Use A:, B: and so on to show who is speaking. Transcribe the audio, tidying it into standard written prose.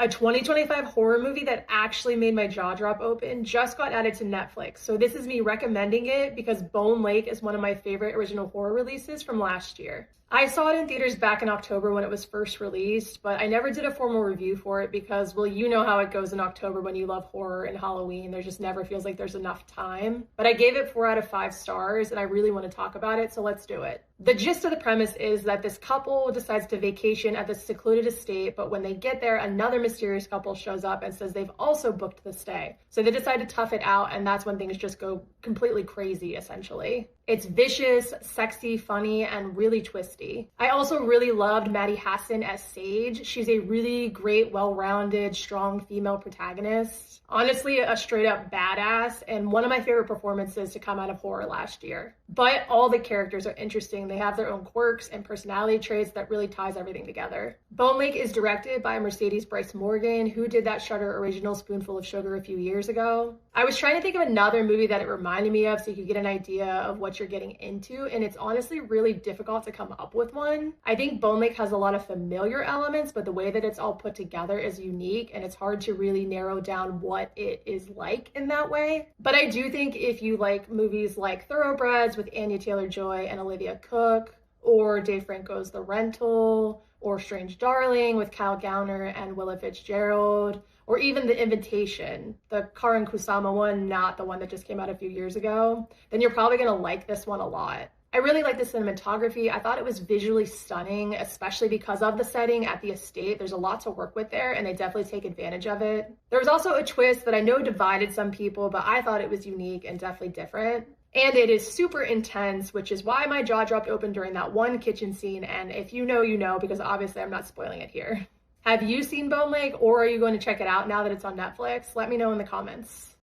A: A 2025 horror movie that actually made my jaw drop open just got added to Netflix. So this is me recommending it because Bone Lake is one of my favorite original horror releases from last year. I saw it in theaters back in October when it was first released, but I never did a formal review for it because, well, you know how it goes in October when you love horror and Halloween. There just never feels like there's enough time. But I gave it 4 out of 5 stars and I really want to talk about it, so let's do it. The gist of the premise is that this couple decides to vacation at this secluded estate, but when they get there, another mysterious couple shows up and says they've also booked the stay. So they decide to tough it out, and that's when things just go completely crazy, essentially. It's vicious, sexy, funny, and really twisty. I also really loved Maddie Hasson as Sage. She's a really great, well-rounded, strong female protagonist. Honestly, a straight up badass, and one of my favorite performances to come out of horror last year. But all the characters are interesting. They have their own quirks and personality traits that really ties everything together. Bone Lake is directed by Mercedes Bryce Morgan, who did that Shudder original Spoonful of Sugar a few years ago. I was trying to think of another movie that it reminded me of so you could get an idea of what you're getting into, and it's honestly really difficult to come up with one. I think Bone Lake has a lot of familiar elements, but the way that it's all put together is unique, and it's hard to really narrow down what it is like in that way. But I do think if you like movies like Thoroughbreds with Anya Taylor-Joy and Olivia Cooke, or Dave Franco's The Rental, or Strange Darling with Kyle Gowner and Willa Fitzgerald, or even The Invitation, the Karan Kusama one, not the one that just came out a few years ago, then you're probably gonna like this one a lot. I really like the cinematography. I thought it was visually stunning, especially because of the setting at the estate. There's a lot to work with there, and they definitely take advantage of it. There was also a twist that I know divided some people, but I thought it was unique and definitely different. And it is super intense, which is why my jaw dropped open during that one kitchen scene. And if you know, you know, because obviously I'm not spoiling it here. Have you seen Bone Lake, or are you going to check it out now that it's on Netflix? Let me know in the comments.